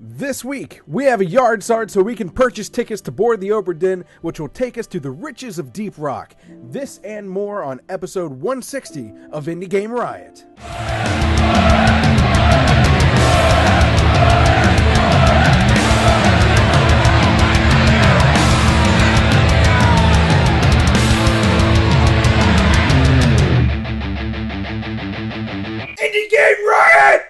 This week, we have a yard Sard so we can purchase tickets to board the Obra Dinn, which will take us to the riches of Deep Rock. This and more on episode 160 of Indie Game Riot. Indie Game Riot!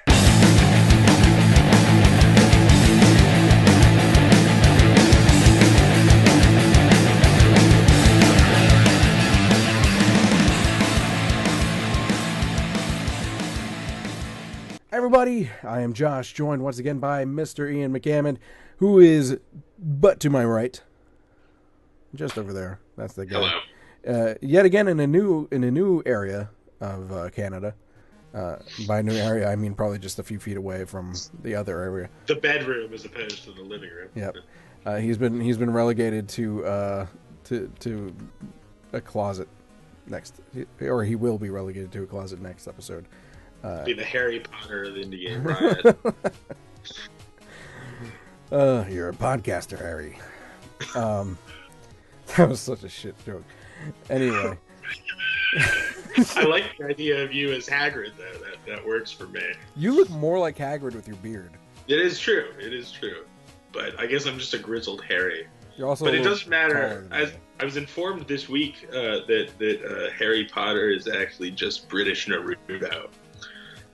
Everybody, I am Josh, joined once again by Mr. Ian McCammon, who is but to my right, just over there. That's the guy. Hello. Yet again in a new area of Canada. By new area, I mean probably just a few feet away from the other area. The bedroom as opposed to the living room. Yep. He's been relegated to a closet next, or he will be relegated to a closet next episode. Be the Harry Potter of the Indie Game Riot. You're a podcaster, Harry. That was such a shit joke. Anyway. I like the idea of you as Hagrid, though. That works for me. You look more like Hagrid with your beard. It is true. But I guess I'm just a grizzled Harry. You're also but it doesn't matter. I was informed this week that Harry Potter is actually just British Naruto.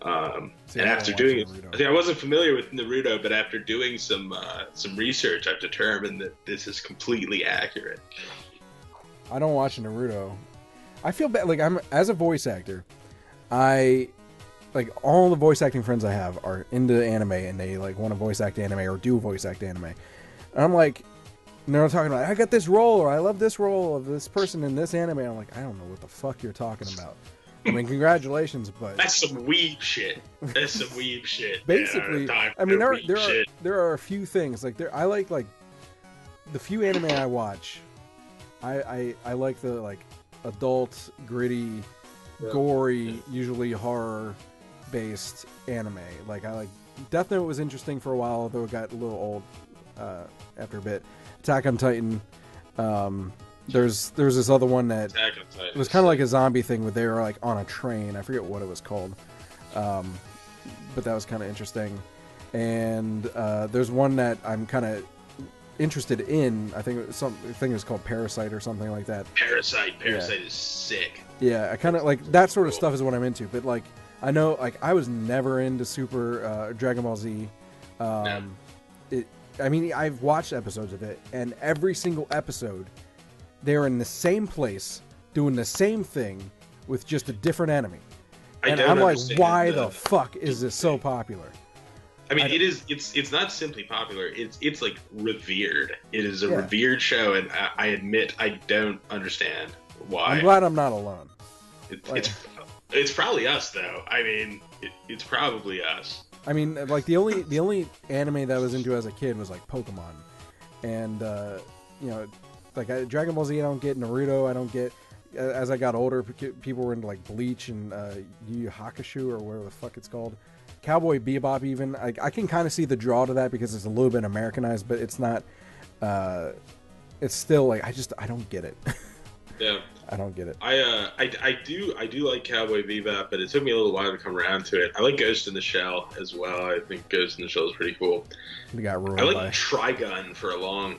And after doing it, I wasn't familiar with Naruto, but after doing some research, I've determined that this is completely accurate. I don't watch Naruto. I feel bad. Like, as a voice actor, all the voice acting friends I have are into anime, and they like want to voice act anime or do voice act anime. And I'm like, and they're talking about, I got this role, or I love this role of this person in this anime. And I'm like, I don't know what the fuck you're talking about. I mean, congratulations, but that's some weeb shit. Basically, yeah, I mean, there are a few things I like the few anime I watch. I like the adult, gritty, gory, usually horror based anime. Like, I like Death Note was interesting for a while, although it got a little old after a bit. Attack on Titan. There's this other one that it was kind of like a zombie thing where they were like on a train. I forget what it was called, but that was kind of interesting. And there's one that I'm kind of interested in. I think it was called Parasite or something like that. Parasite is sick. Yeah, I kind of like that sort of stuff is what I'm into. But like, I know, like, I was never into Super Dragon Ball Z. No. I mean, I've watched episodes of it, and every single episode, they're in the same place doing the same thing with just a different enemy. And I'm like, why the fuck is this so popular? I mean, it's not simply popular. It's like revered. It is a revered show, and I admit I don't understand why. I'm glad I'm not alone. It's probably us, though. I mean, it's probably us. I mean, like the only anime that I was into as a kid was like Pokemon, and like Dragon Ball Z I don't get, Naruto I don't get. As I got older, people were into like Bleach and Yu Yu Hakusho or whatever the fuck it's called. Cowboy Bebop even. I can kind of see the draw to that because it's a little bit Americanized, but it's not. It's still like I don't get it. Yeah, I don't get it. I do like Cowboy Bebop, but it took me a little while to come around to it. I like Ghost in the Shell as well. I think Ghost in the Shell is pretty cool. We got ruined. I liked Trigun for a long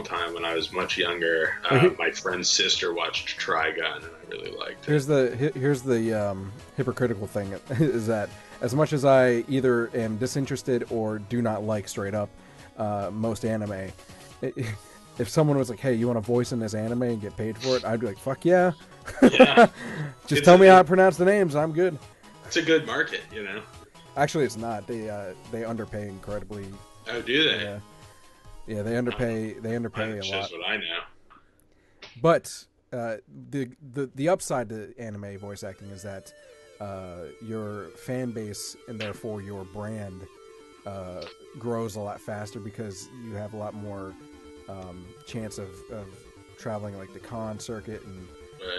time when I was much younger. My friend's sister watched Trigun, and I really liked it. Here's the hypocritical thing is that as much as I either am disinterested or do not like straight up most anime. If someone was like, hey, you want to voice in this anime and get paid for it, I'd be like, fuck yeah. Just tell me how to pronounce the names. I'm good. It's a good market, you know? Actually, it's not. They underpay incredibly. Oh, do they? Yeah, they underpay a lot. That's what I know. But the upside to anime voice acting is that your fan base and therefore your brand grows a lot faster because you have a lot more chance of traveling like the con circuit, and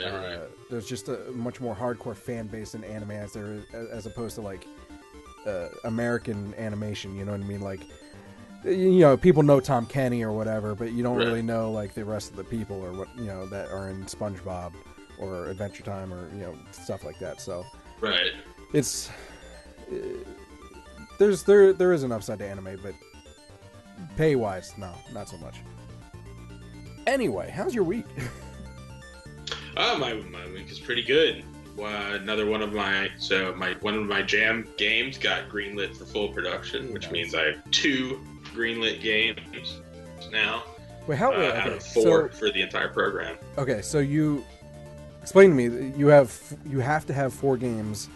right. There's just a much more hardcore fan base in anime as opposed to like American animation, you know what I mean? Like people know Tom Kenny or whatever, but you don't really know like the rest of the people or what that are in SpongeBob or Adventure Time or stuff like that. So it's there is an upside to anime, but pay wise, no, not so much. Anyway, how's your week? My week is pretty good. Another one of my Jam games got greenlit for full production, which means I have 2 greenlit games now. Wait, how out of 4 for the entire program. Okay, so you explain to me. You have to have 4 games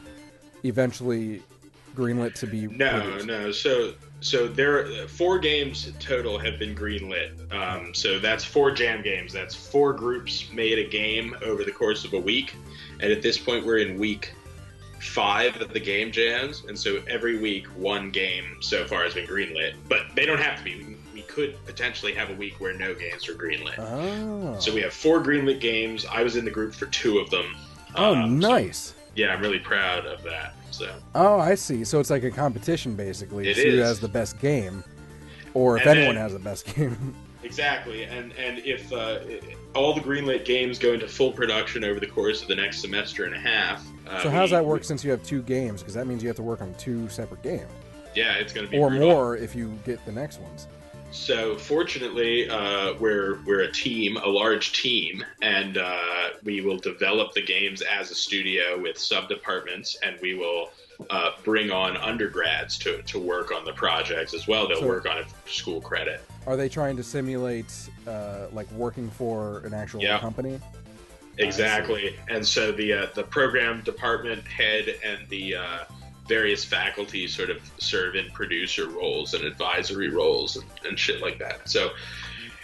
eventually greenlit to be released. No. So there are 4 games total have been greenlit. So that's 4 Jam games. That's 4 groups made a game over the course of a week. And at this point, we're in week 5 of the game jams. And so every week, 1 game so far has been greenlit. But they don't have to be. We could potentially have a week where no games are greenlit. Oh. So we have 4 greenlit games. I was in the group for 2 of them. Oh, nice. So, yeah, I'm really proud of that. So. Oh, I see. So it's like a competition, basically. It is. Who has the best game, or if anyone has the best game. Exactly, and if all the greenlit games go into full production over the course of the next semester and a half. So how does that work since you have 2 games? Because that means you have to work on 2 separate games. Yeah, it's going to be or brutal. More if you get the next ones. So fortunately, we're a team, a large team, and we will develop the games as a studio with sub-departments, and we will bring on undergrads to work on the projects as well. They'll work on it for school credit. Are they trying to simulate like working for an actual company? Exactly. And so the program department head and the various faculty sort of serve in producer roles and advisory roles and shit like that. So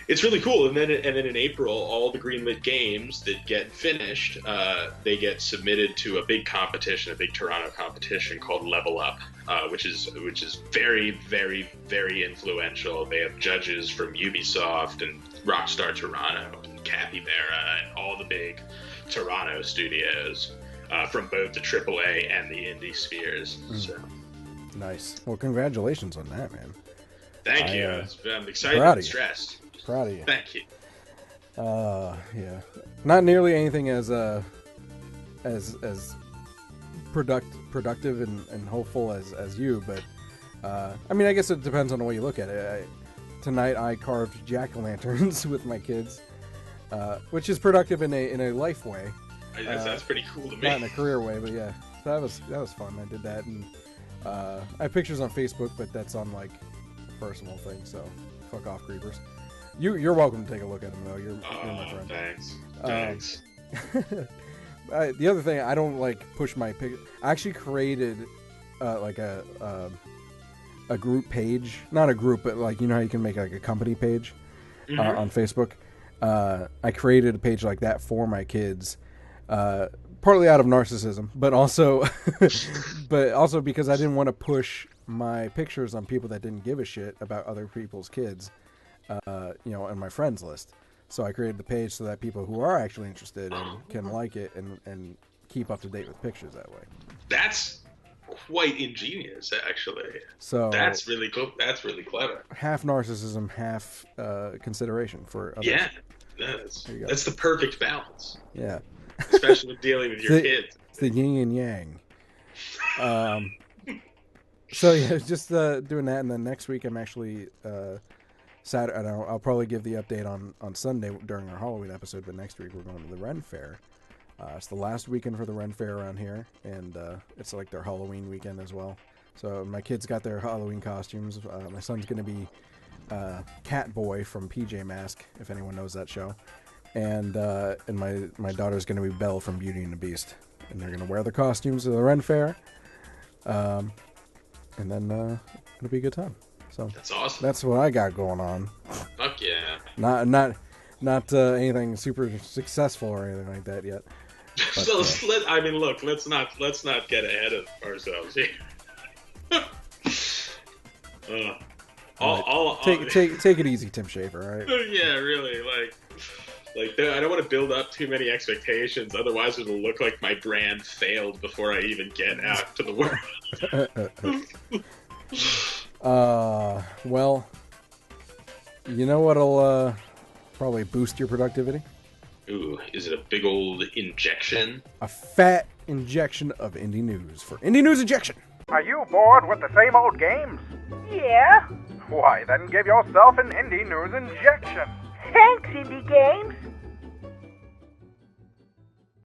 it's really cool. And then in April, all the greenlit games that get finished, they get submitted to a big competition, a big Toronto competition called Level Up, which is very, very, very influential. They have judges from Ubisoft and Rockstar Toronto and Capybara and all the big Toronto studios. From both the AAA and the indie spheres. So. Nice. Well, congratulations on that, man. Thank you. I'm excited and stressed. Proud of you. Thank you. Yeah. Not nearly anything as productive and hopeful as you, but I mean, I guess it depends on the way you look at it. Tonight I carved jack-o'-lanterns with my kids, which is productive in a life way. That's pretty cool to me. Not in a career way, but yeah, that was fun. I did that, and I have pictures on Facebook, but that's on like a personal thing. So fuck off, creepers. You're welcome to take a look at them though. You're my friend. Thanks. The other thing, I don't like push my pic. I actually created like a group page, not a group, but like how you can make like a company page on Facebook. I created a page like that for my kids. Partly out of narcissism, but also because I didn't want to push my pictures on people that didn't give a shit about other people's kids, in my friends list. So I created the page so that people who are actually interested can like it and keep up to date with pictures that way. That's quite ingenious, actually. So that's really cool. That's really clever. Half narcissism, half consideration for others. Yeah, that's the perfect balance. Yeah. Especially when dealing with your kids. It's the yin and yang. So yeah, just doing that, and then next week I'm actually Saturday. I'll probably give the update on Sunday during our Halloween episode, but next week we're going to the Ren Fair. It's the last weekend for the Ren Fair around here, and it's like their Halloween weekend as well. So my kids got their Halloween costumes. My son's going to be Catboy from PJ Masks, if anyone knows that show. And my daughter's going to be Belle from Beauty and the Beast. And they're going to wear the costumes to the Ren Fair. And then it'll be a good time. So that's awesome. That's what I got going on. Fuck yeah. Not anything super successful or anything like that yet. But, so look, let's not get ahead of ourselves here. Take it easy, Tim Schafer, all right? Yeah, really, like I don't want to build up too many expectations, otherwise it'll look like my brand failed before I even get out to the world. Well, You know what'll probably boost your productivity? Ooh, is it a big old injection? A fat injection of indie news for Indie News Injection. Are you bored with the same old games? Yeah. Why, then give yourself an Indie News Injection. Thanks, Indie Games.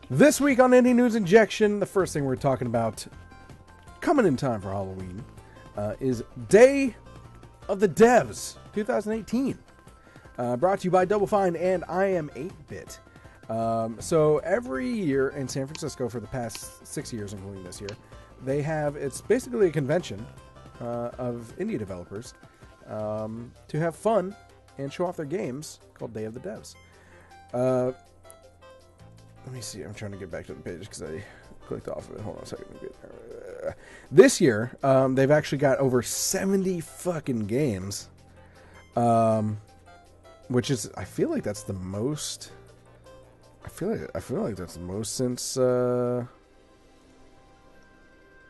This week on Indie News Injection, the first thing we're talking about, coming in time for Halloween, is Day of the Devs 2018. Brought to you by Double Fine and I Am 8-Bit. So every year in San Francisco for the past 6 years, including this year, they have, it's basically a convention of indie developers to have fun and show off their games called Day of the Devs. Let me see, I'm trying to get back to the page because I clicked off of it. Hold on a second. This year, they've actually got over 70 fucking games, which is, I feel like that's the most. I feel like that's the most since. I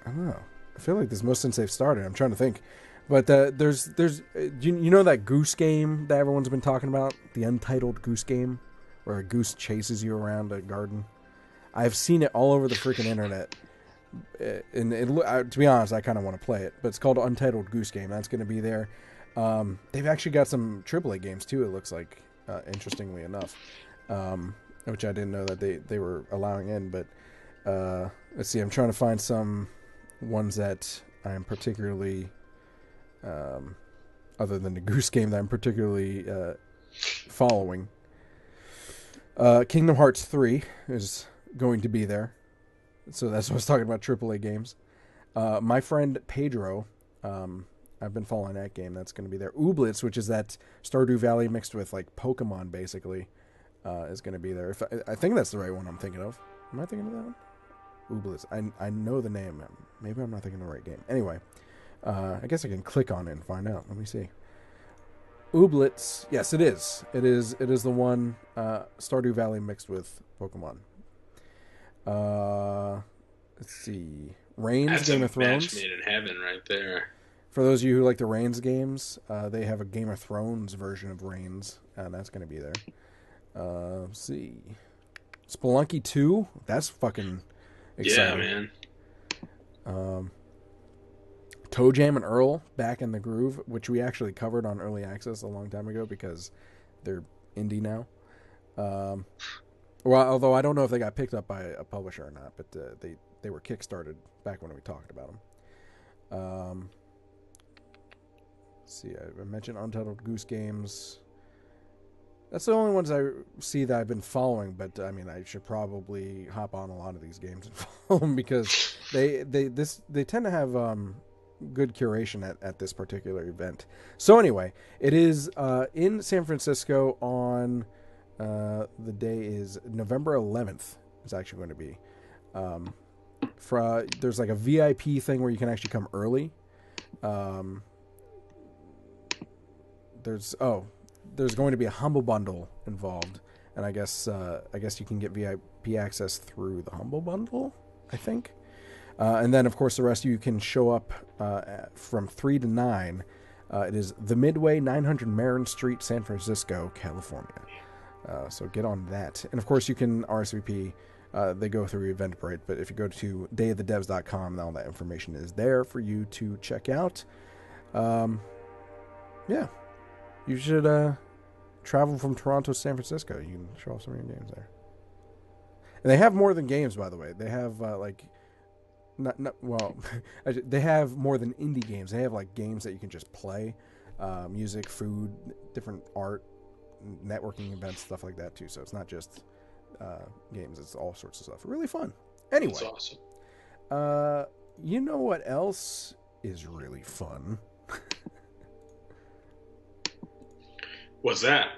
don't know. I feel like there's most since they've started. I'm trying to think, but there's you know that goose game that everyone's been talking about, the Untitled Goose Game, where a goose chases you around a garden. I've seen it all over the freaking internet. And to be honest, I kind of want to play it, but it's called Untitled Goose Game. That's going to be there. They've actually got some AAA games too, it looks like, interestingly enough, which I didn't know that they were allowing in. But let's see, I'm trying to find some ones that I'm particularly, other than the Goose Game, that I'm particularly following. Kingdom Hearts 3 is going to be there. So that's what I was talking about, AAA games. My friend Pedro, I've been following that game. That's going to be there. Ooblets, which is that Stardew Valley mixed with like Pokemon, basically, is going to be there. I think that's the right one I'm thinking of. Am I thinking of that one? Ooblets. I know the name. Maybe I'm not thinking of the right game. Anyway, I guess I can click on it and find out. Let me see. Ooblets. Yes, it is. It is the one Stardew Valley mixed with Pokemon. Let's see. Reigns, That's Game a of Thrones. match made in heaven right there. For those of you who like the Reigns games, they have a Game of Thrones version of Reigns, and that's going to be there. Let's see. Spelunky 2. That's fucking exciting. Yeah, man. Toe Jam and Earl, Back in the Groove, which we actually covered on Early Access a long time ago because they're indie now. Well, although I don't know if they got picked up by a publisher or not, but they were kickstarted back when we talked about them. Let's see, I mentioned Untitled Goose Games. That's the only ones I see that I've been following, but I mean, I should probably hop on a lot of these games and follow them because they tend to have good curation at this particular event. So anyway, it is in San Francisco on the day is November 11th. It's actually going to be. There's like a VIP thing where you can actually come early. There's going to be a Humble Bundle involved, and I guess you can get VIP access through the Humble Bundle, I think. And then, of course, the rest of you can show up from 3 to 9. It is the Midway, 900 Marin Street, San Francisco, California. So get on that. And, of course, you can RSVP. They go through Eventbrite, but if you go to dayofthedevs.com, all that information is there for you to check out. Yeah. You should travel from Toronto to San Francisco. You can show off some of your games there. And they have more than games, by the way. They have, they have more than indie games. They have, like, games that you can just play. Music, food, different art, networking events, stuff like that, too. So it's not just games. It's all sorts of stuff. Really fun. Anyway. That's awesome. You know what else is really fun? What's that?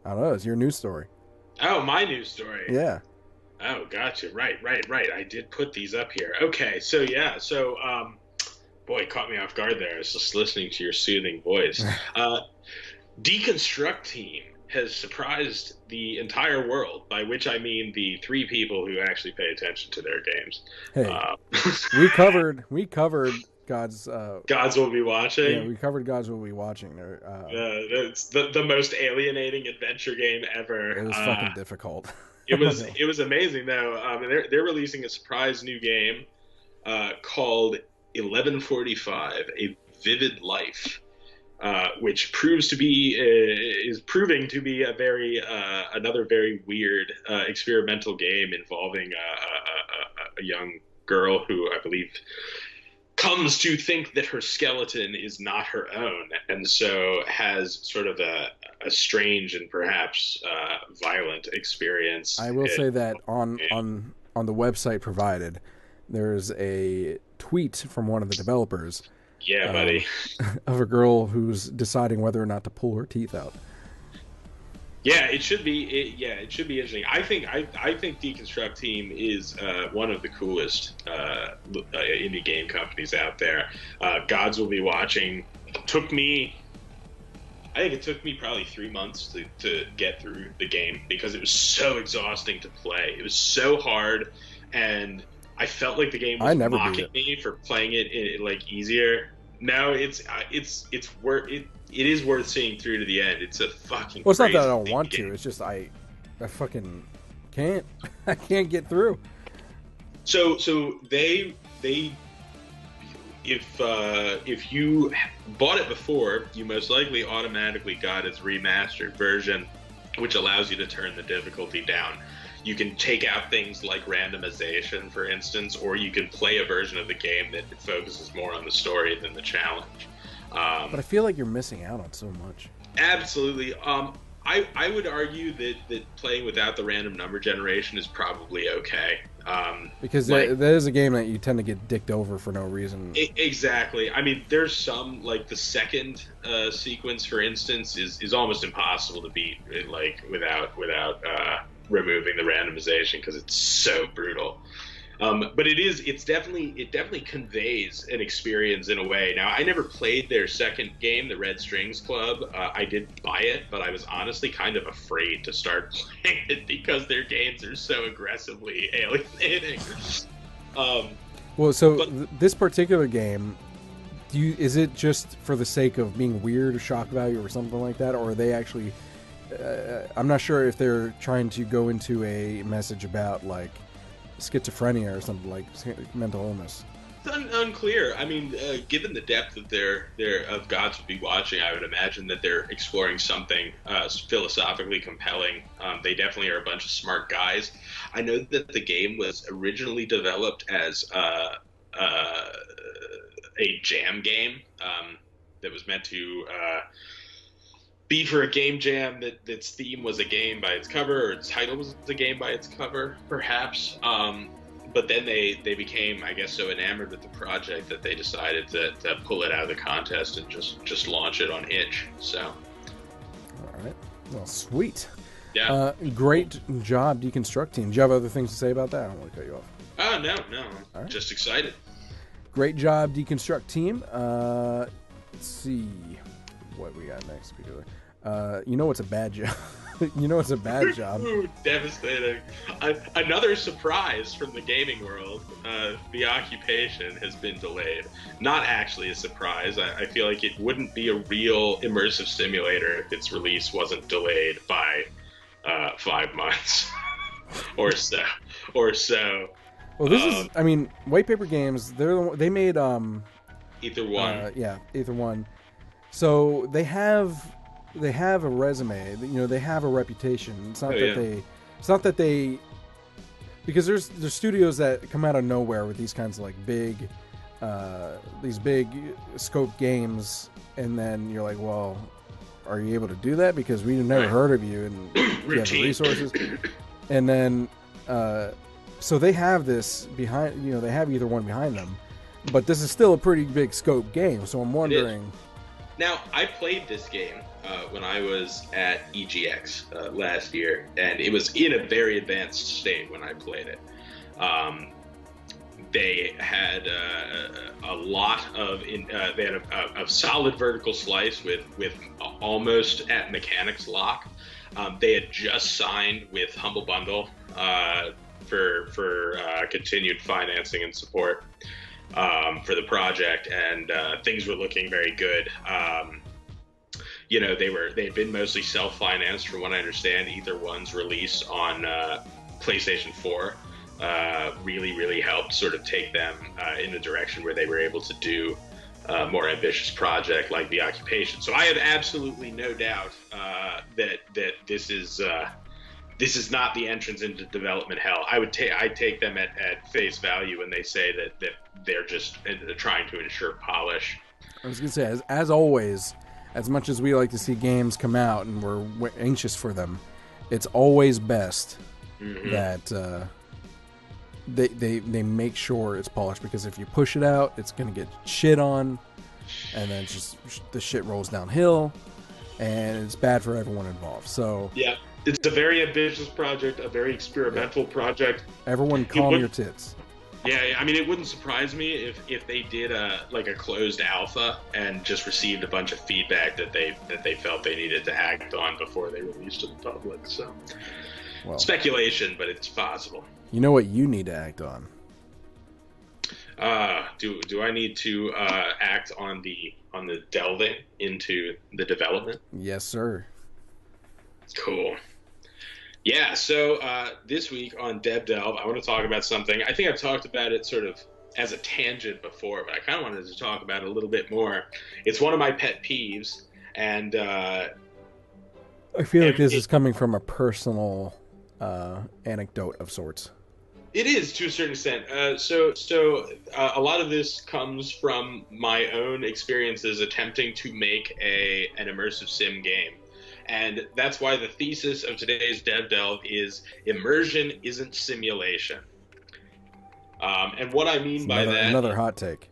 I don't know. It's your news story. Oh, my news story. Yeah. Oh, gotcha. Right. I did put these up here. Okay, so yeah. So, boy, caught me off guard there. I was just listening to your soothing voice. Deconstructeam has surprised the entire world, by which I mean the 3 people who actually pay attention to their games. Hey, we covered Gods Will Be Watching. Yeah, we covered Gods Will Be Watching. It's the most alienating adventure game ever. It was fucking difficult. It was amazing though. They're releasing a surprise new game called 1145: A Vivid Life, which is proving to be another very weird experimental game involving a young girl who I believe comes to think that her skeleton is not her own, and so has sort of a strange and perhaps violent experience. I will say that on the website provided, there's a tweet from one of the developers. Yeah, buddy. Of a girl who's deciding whether or not to pull her teeth out. Yeah, it should be. It should be interesting. I think Deconstructeam is one of the coolest indie game companies out there. Gods Will Be Watching took me. I think it took me probably 3 months to get through the game because it was so exhausting to play. It was so hard, and I felt like the game was mocking me for playing it like easier. No, it is worth seeing through to the end. It's a fucking. Well, it's not that I don't want to. It's just I fucking can't. I can't get through. So they if you bought it before, you most likely automatically got its remastered version, which allows you to turn the difficulty down. You can take out things like randomization, for instance, or you can play a version of the game that focuses more on the story than the challenge. But I feel like you're missing out on so much. Absolutely. I would argue that playing without the random number generation is probably okay. Because that is a game that you tend to get dicked over for no reason. Exactly. I mean, there's some, like the second sequence, for instance, is almost impossible to beat, like without removing the randomization, because it's so brutal. But it definitely conveys an experience in a way. Now, I never played their second game, the Red Strings Club. I did buy it, but I was honestly kind of afraid to start playing it because their games are so aggressively alienating. This particular game, is it just for the sake of being weird or shock value or something like that, or are they actually? I'm not sure if they're trying to go into a message about like schizophrenia or something, like mental illness. It's unclear. I mean, given the depth of their of Gods Will Be Watching, I would imagine that they're exploring something philosophically compelling. They definitely are a bunch of smart guys. I know that the game was originally developed as a jam game that was meant to be for a game jam that's theme was a game by its cover, or its title was a game by its cover, perhaps. But then they became, I guess, so enamored with the project that they decided to pull it out of the contest and just launch it on itch. So, all right, well, sweet. Yeah. Great job, Deconstructeam. Do you have other things to say about that? I don't want to cut you off. No. Right. Just excited. Great job, Deconstructeam. Let's see what we got next. You know what's a bad job? You know what's a bad job? Ooh, devastating. Another surprise from the gaming world. The Occupation has been delayed. Not actually a surprise. I feel like it wouldn't be a real immersive simulator if its release wasn't delayed by 5 months or so. Well, this is. I mean, White Paper Games. They made Ether 1. Ether 1. So they have a resume. You know, they have a reputation. It's not that they. Because there's studios that come out of nowhere with these kinds of like big scope games, and then you're like, well, are you able to do that? Because we've never heard of you, and you have the resources. And then, so they have this behind. You know, they have Ether 1 behind them, but this is still a pretty big scope game. So I'm wondering. Now, I played this game when I was at EGX last year, and it was in a very advanced state when I played it. They had a lot of they had a solid vertical slice with almost at mechanics lock. They had just signed with Humble Bundle for continued financing and support. for the project, and things were looking very good. They'd been mostly self-financed, from what I understand. Either one's release on PlayStation 4 really helped sort of take them in a direction where they were able to do a more ambitious project like The Occupation. So I have absolutely no doubt that this is not the entrance into development hell. I'd take them at face value when they say that they're just trying to ensure polish. I was going to say, as always, as much as we like to see games come out and we're anxious for them, it's always best that they make sure it's polished, because if you push it out, it's going to get shit on, and then just the shit rolls downhill, and it's bad for everyone involved. So yeah, it's a very ambitious project, a very experimental project. Everyone calm your tits. Yeah, I mean, it wouldn't surprise me if they did a closed alpha and just received a bunch of feedback that they felt they needed to act on before they released to the public. So, speculation, but it's possible. You know what you need to act on? Do I need to act on the delving into the development? Yes, sir. Cool. Yeah, so this week on Dev Delve, I want to talk about something. I think I've talked about it sort of as a tangent before, but I kind of wanted to talk about it a little bit more. It's one of my pet peeves, and I feel like this is coming from a personal anecdote of sorts. It is, to a certain extent. So a lot of this comes from my own experiences attempting to make an immersive sim game. And that's why the thesis of today's Dev Delve is immersion isn't simulation. And what I mean by that... Another hot take.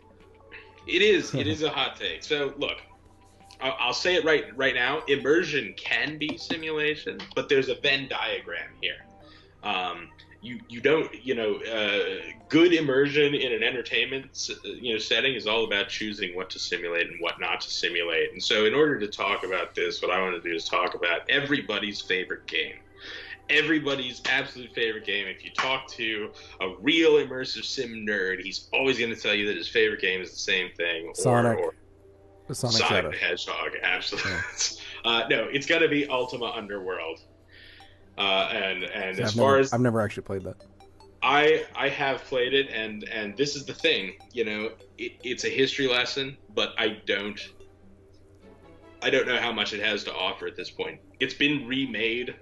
It is a hot take. So, look, I'll say it right now. Immersion can be simulation, but there's a Venn diagram here. You don't, good immersion in an entertainment, setting is all about choosing what to simulate and what not to simulate. And so in order to talk about this, what I want to do is talk about everybody's favorite game. Everybody's absolute favorite game. If you talk to a real immersive sim nerd, he's always going to tell you that his favorite game is the same thing. Sonic the Hedgehog, absolutely. Yeah. No, it's got to be Ultima Underworld. And I've never actually played that. I have played it, and this is the thing, it's a history lesson, but I don't know how much it has to offer at this point. It's been remade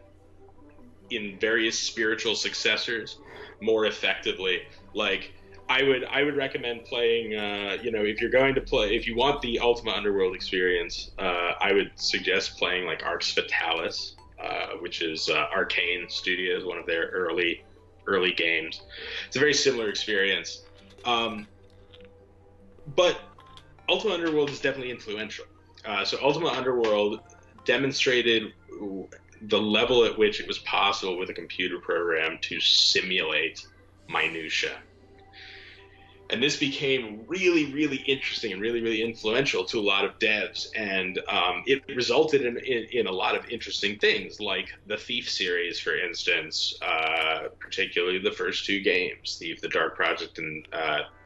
in various spiritual successors more effectively. Like, I would recommend playing, if you want the Ultima Underworld experience, I would suggest playing like Arx Fatalis, which is Arcane Studios, one of their early games. It's a very similar experience. But Ultima Underworld is definitely influential. So Ultima Underworld demonstrated the level at which it was possible with a computer program to simulate minutia. And this became really, really interesting and really, really influential to a lot of devs. And it resulted in a lot of interesting things, like the Thief series, for instance, particularly the first two games, Thief the Dark Project and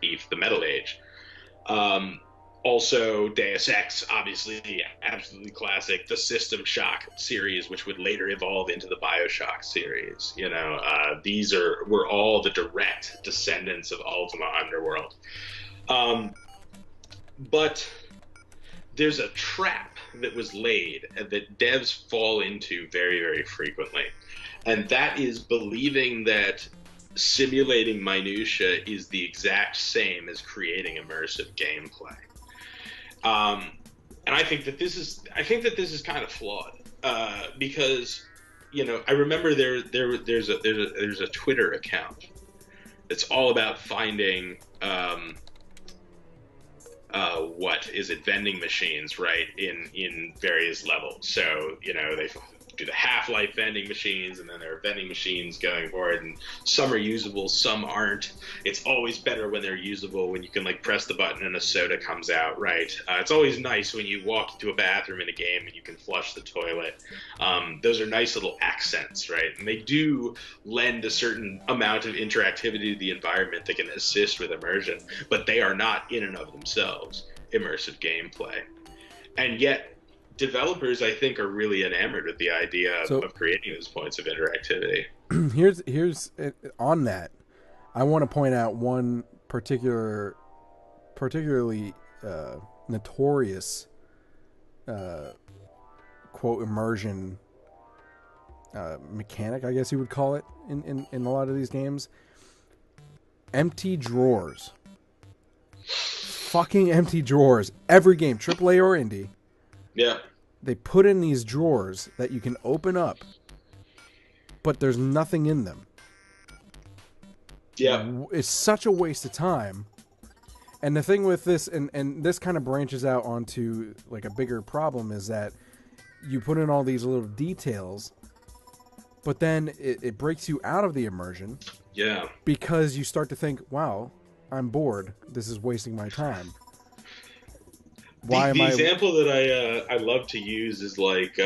Thief the Metal Age. Also, Deus Ex, obviously, absolutely classic. The System Shock series, which would later evolve into the BioShock series. These were all the direct descendants of Ultima Underworld. But there's a trap that was laid that devs fall into very, very frequently. And that is believing that simulating minutia is the exact same as creating immersive gameplay. And I think that this is kind of flawed, because, I remember there's a Twitter account that's all about finding, vending machines, right, in various levels. So, do the Half-Life vending machines, and then there are vending machines going forward, and some are usable, some aren't. It's always better when they're usable, when you can like press the button and a soda comes out, right? It's always nice when you walk into a bathroom in a game and you can flush the toilet. Those are nice little accents, right? And they do lend a certain amount of interactivity to the environment that can assist with immersion, but they are not in and of themselves immersive gameplay. And yet developers, I think, are really enamored with the idea of creating those points of interactivity. Here's on that. I want to point out one particularly notorious quote immersion mechanic, I guess you would call it, in a lot of these games. Empty drawers. Fucking empty drawers. Every game, AAA or indie. Yeah. They put in these drawers that you can open up, but there's nothing in them. Yeah. It's such a waste of time. And the thing with this, and this kind of branches out onto like a bigger problem, is that you put in all these little details, but then it breaks you out of the immersion. Yeah. Because you start to think, wow, I'm bored. This is wasting my time. The example that I love to use is like,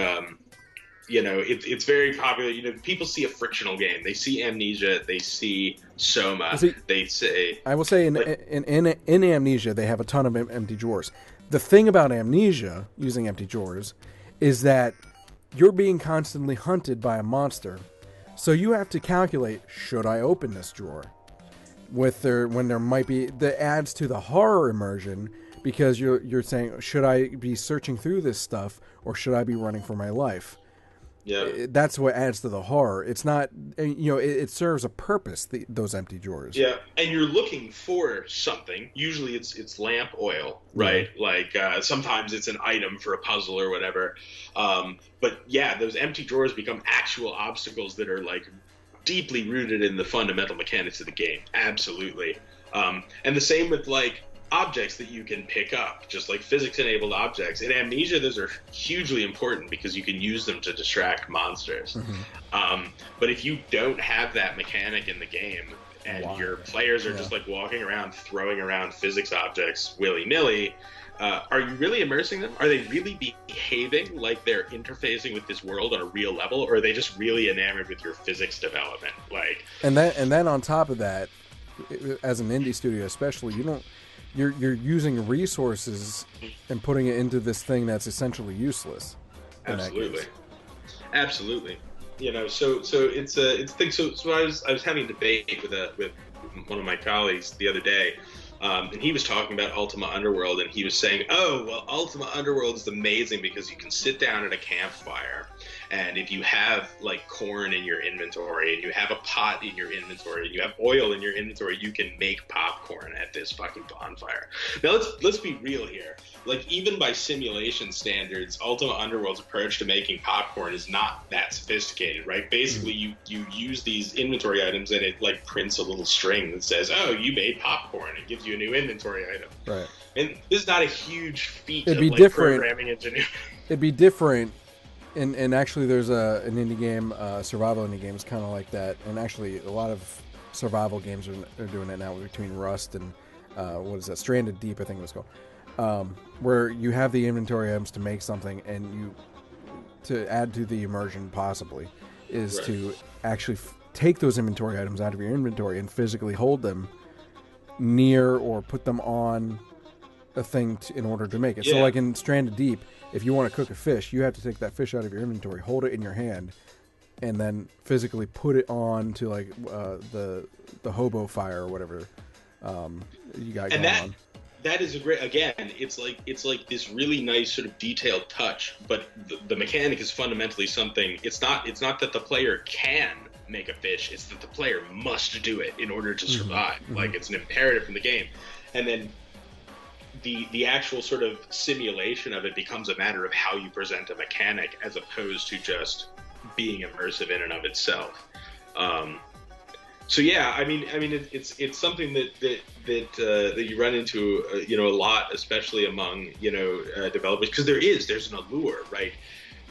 it's very popular. You know, people see a frictional game. They see Amnesia. They see Soma. They say... I will say in Amnesia, they have a ton of empty drawers. The thing about Amnesia, using empty drawers, is that you're being constantly hunted by a monster. So you have to calculate, should I open this drawer? When there might be... That adds to the horror immersion, because you're saying, should I be searching through this stuff, or should I be running for my life? Yeah, that's what adds to the horror. It's not, it serves a purpose, those empty drawers. Yeah, and you're looking for something. Usually it's lamp oil, right? Yeah. Like sometimes it's an item for a puzzle or whatever. But yeah, those empty drawers become actual obstacles that are like deeply rooted in the fundamental mechanics of the game. Absolutely. And the same with like objects that you can pick up, just like physics-enabled objects. In Amnesia, those are hugely important because you can use them to distract monsters. Mm-hmm. But if you don't have that mechanic in the game, and your players are just like walking around, throwing around physics objects willy-nilly, are you really immersing them? Are they really behaving like they're interfacing with this world on a real level, or are they just really enamored with your physics development? Like, and then on top of that, as an indie studio especially, you're using resources and putting it into this thing that's essentially useless. Absolutely. You know, so it's a thing. So I was having a debate with one of my colleagues the other day, and he was talking about Ultima Underworld, and he was saying, "Oh, well, Ultima Underworld is amazing because you can sit down at a campfire, and if you have like corn in your inventory, and you have a pot in your inventory, and you have oil in your inventory, you can make popcorn at this fucking bonfire." Now let's be real here. Like, even by simulation standards, Ultima Underworld's approach to making popcorn is not that sophisticated, right? Basically, you use these inventory items, and it like prints a little string that says, "Oh, you made popcorn." It gives you a new inventory item. Right. And this is not a huge feat of programming engineering. It'd be different. And actually, there's an indie game, survival indie games, kind of like that. And actually, a lot of survival games are doing it now, between Rust and what is that? Stranded Deep, I think it was called. Where you have the inventory items to make something, and to add to the immersion possibly is to actually take those inventory items out of your inventory and physically hold them near or put them on a thing in order to make it. Yeah. So like in Stranded Deep, if you want to cook a fish, you have to take that fish out of your inventory, hold it in your hand, and then physically put it on to like the hobo fire or whatever you got going on. That is a great. Again, it's like this really nice sort of detailed touch, but the mechanic is fundamentally something. It's not that the player can make a fish; it's that the player must do it in order to survive. Mm-hmm. Like, it's an imperative from the game, and then the actual sort of simulation of it becomes a matter of how you present a mechanic, as opposed to just being immersive in and of itself. So yeah, I mean, it's something that you run into, a lot, especially among developers, because there's an allure, right?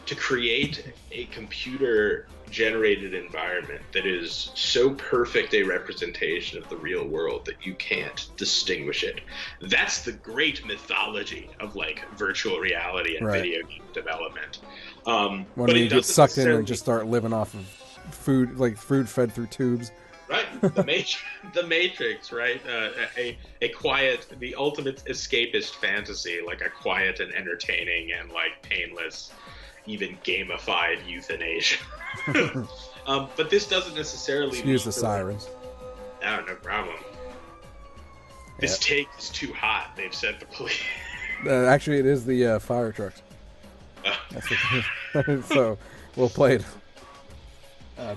to create a computer-generated environment that is so perfect a representation of the real world that you can't distinguish it. That's the great mythology of like virtual reality and video game development. When you get sucked in and just start living off of food, like food fed through tubes. Right, the Matrix, right? A quiet, the ultimate escapist fantasy, like a quiet and entertaining and like painless, even gamified euthanasia. But this doesn't necessarily. Excuse the sirens. No problem. This take is too hot. They've sent the police. Actually, it is the fire trucks. That's what, so we'll play it.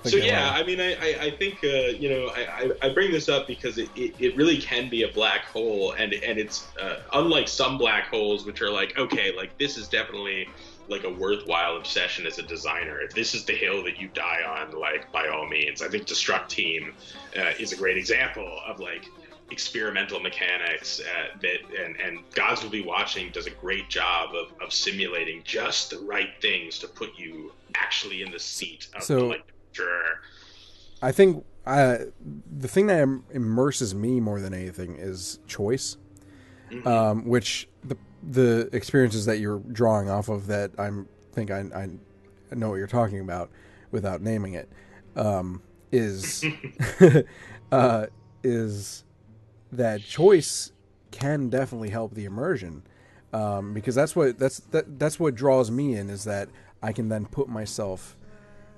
So yeah, I mean, I think I bring this up because it really can be a black hole, and it's unlike some black holes which are like, okay, like this is definitely like a worthwhile obsession as a designer. If this is the hill that you die on, like by all means. I think Deconstructeam is a great example of like experimental mechanics that and Gods Will Be Watching does a great job of simulating just the right things to put you actually in the seat of like. Sure. I think the thing that immerses me more than anything is choice, which the experiences that you're drawing off of that I know what you're talking about without naming it, is is that choice can definitely help the immersion, because that's what draws me in, is that I can then put myself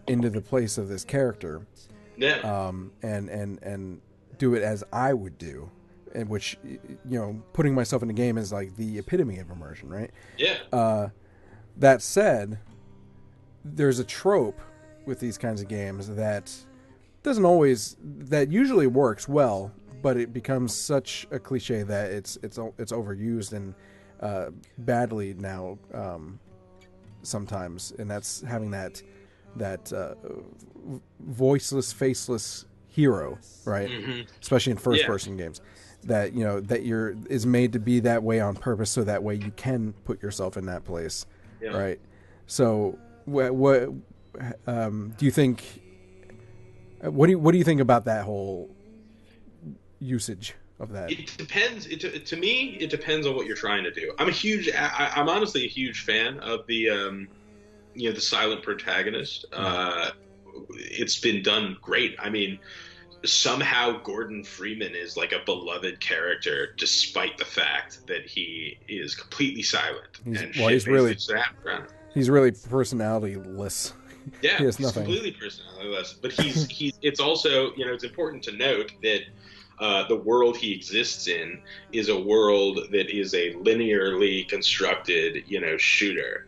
into the place of this character, and do it as I would do, and which, putting myself in the game is like the epitome of immersion, right? Yeah. That said, there's a trope with these kinds of games that usually works well, but it becomes such a cliche that it's overused and badly now sometimes, and that's having that voiceless, faceless hero, right? Especially in first-person games, that is made to be that way on purpose, so that way you can put yourself in that place, right? So, what do you think? What do you think about that whole usage of that? It depends. To me, it depends on what you're trying to do. I'm honestly a huge fan of the silent protagonist. It's been done great. I mean, somehow Gordon Freeman is like a beloved character, despite the fact that he is completely silent. He's really personality-less. Yeah, he has he's nothing. Completely personality-less. But it's also, it's important to note that the world he exists in is a world that is a linearly constructed, shooter.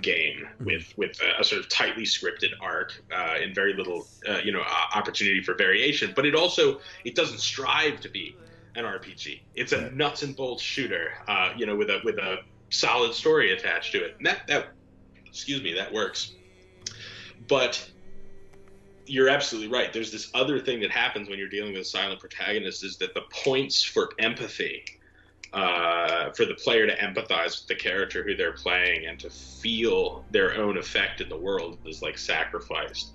Game with a sort of tightly scripted arc and very little opportunity for variation, but it doesn't strive to be an RPG. It's a nuts and bolts shooter, with a solid story attached to it, and that works. But you're absolutely right. There's this other thing that happens when you're dealing with a silent protagonist, is that the points for empathy, for the player to empathize with the character who they're playing and to feel their own effect in the world, is like sacrificed.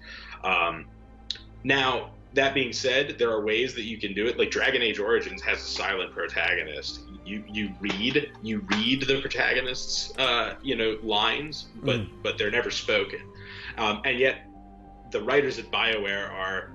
Now, that being said, there are ways that you can do it. Like Dragon Age Origins has a silent protagonist. You read the protagonist's lines, but they're never spoken. And yet the writers at BioWare are,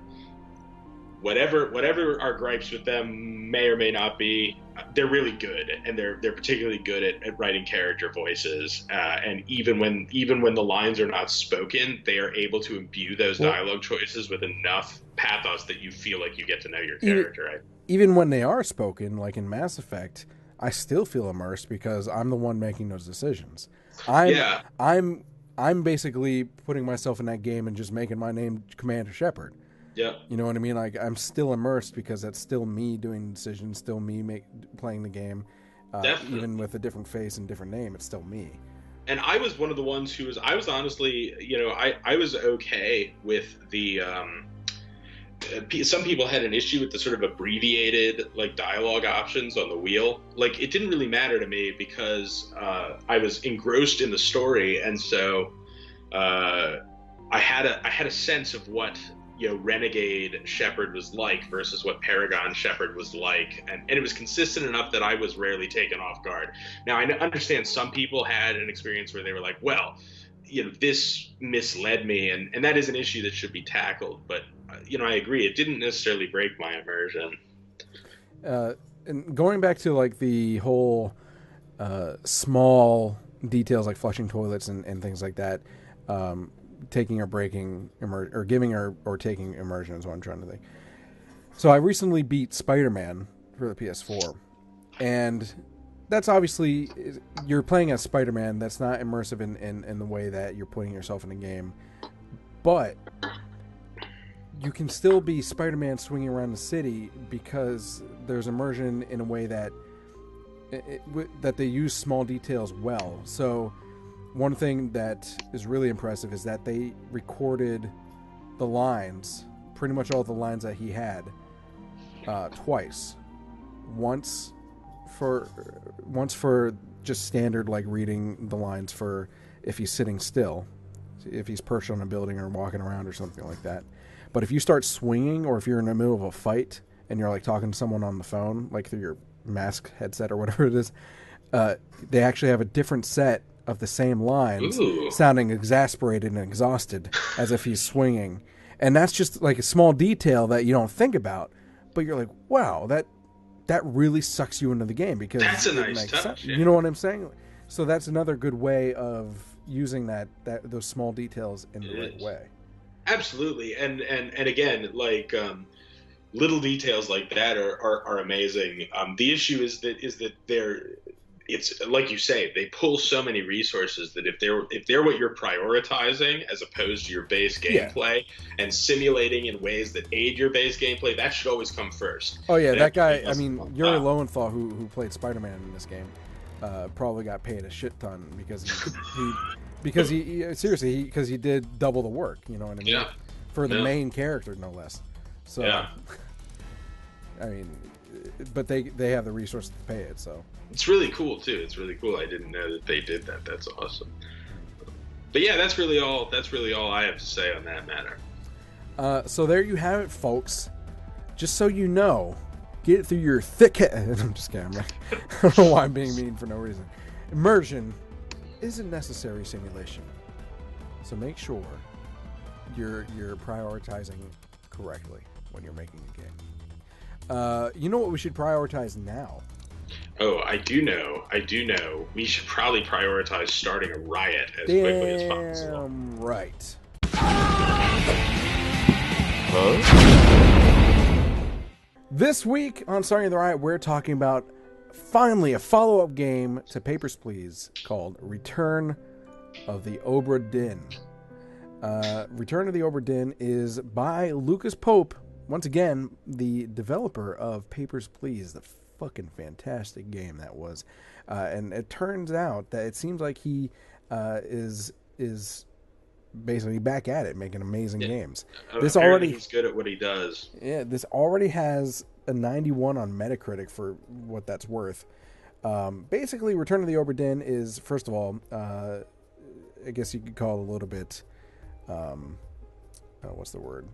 whatever our gripes with them may or may not be, they're really good, and they're particularly good at writing character voices. And even when the lines are not spoken, they are able to imbue those dialogue choices with enough pathos that you feel like you get to know your character. Right? Even when they are spoken, like in Mass Effect, I still feel immersed because I'm the one making those decisions. I'm basically putting myself in that game and just making my name Commander Shepard. Yeah. You know what I mean? Like, I'm still immersed because that's still me doing decisions, still me playing the game. Even with a different face and different name, it's still me. And I was one of the ones who was honestly, I was okay with the, some people had an issue with the sort of abbreviated, like, dialogue options on the wheel. Like, it didn't really matter to me because I was engrossed in the story, and so I had a sense of what Renegade Shepherd was like versus what Paragon Shepherd was like, and it was consistent enough that I was rarely taken off guard. Now I understand some people had an experience where they were like, well, this misled me, and that is an issue that should be tackled. But I agree, it didn't necessarily break my immersion. And going back to like the whole small details like flushing toilets and things like that, taking or breaking or giving or taking immersion is what I'm trying to think. So I recently beat Spider-Man for the PS4, and that's obviously, you're playing as Spider-Man. That's not immersive in the way that you're putting yourself in a game, but you can still be Spider-Man swinging around the city because there's immersion in a way that that they use small details well. So one thing that is really impressive is that they recorded the lines, pretty much all the lines that he had, twice. Once for just standard, like reading the lines for if he's sitting still, if he's perched on a building or walking around or something like that. But if you start swinging, or if you're in the middle of a fight and you're like talking to someone on the phone, like through your mask headset or whatever it is, they actually have a different set of the same lines. Ooh. Sounding exasperated and exhausted as if he's swinging. And that's just like a small detail that you don't think about, but you're like, wow, that really sucks you into the game, because that's a nice touch. Yeah. You know what I'm saying? So that's another good way of using those small details in the right way. Absolutely. And again, like little details like that are amazing. The issue is that it's like you say, they pull so many resources that if they're what you're prioritizing as opposed to your base gameplay, and simulating in ways that aid your base gameplay, that should always come first. Oh yeah, that guy. I mean, Yuri Lowenthal, who played Spider-Man in this game, probably got paid a shit ton because he seriously, because he did double the work. You know what I mean? Yeah. For the main character, no less. So, yeah. I mean, but they have the resources to pay it, so. It's really cool too. It's really cool. I didn't know that they did that. That's awesome. But yeah, that's really all I have to say on that matter. So there you have it, folks. Just so you know, get it through your thick head. I'm just kidding. I don't know why I'm being mean for no reason. Immersion is a necessary simulation. So make sure you're prioritizing correctly when you're making a game. You know what we should prioritize now? Oh, I do know. We should probably prioritize starting a riot as quickly as possible. Damn right. Huh? This week on Starting the Riot, we're talking about finally a follow-up game to Papers, Please called Return of the Obra Dinn. Return of the Obra Dinn is by Lucas Pope, once again, the developer of Papers, Please, the fucking fantastic game that was. And it turns out that it seems like he is basically back at it, making amazing games. He's good at what he does. Yeah, this already has a 91 on Metacritic, for what that's worth. Basically, Return of the Obra Dinn is, first of all, I guess you could call it a little bit, what's the word?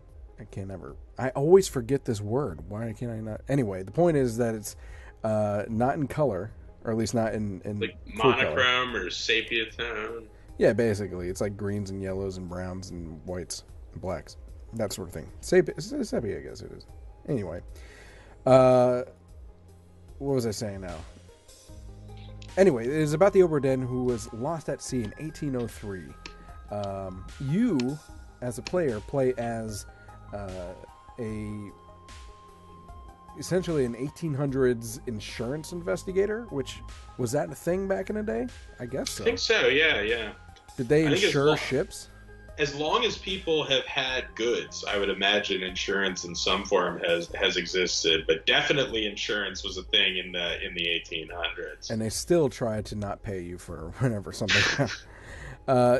I always forget this word. Why can't I not? Anyway, the point is that it's not in color, or at least not in like monochrome or sepia tone. Yeah, basically, it's like greens and yellows and browns and whites and blacks, that sort of thing. Sepia, I guess it is. Anyway, what was I saying now? Anyway, it is about the Obra Dinn, who was lost at sea in 1803. You, as a player, play as essentially an 1800s insurance investigator, which was that a thing back in the day? I guess so. I think so, yeah. Did they insure ships? As long as people have had goods, I would imagine insurance in some form has existed, but definitely insurance was a thing in the 1800s. And they still try to not pay you for whenever something happens.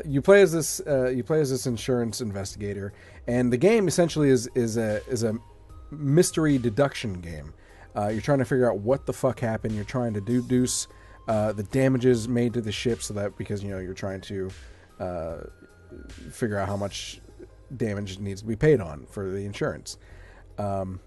You play as this insurance investigator, and the game essentially is a mystery deduction game. You're trying to figure out what the fuck happened. You're trying to deduce the damages made to the ship, so that because you're trying to figure out how much damage needs to be paid on for the insurance. And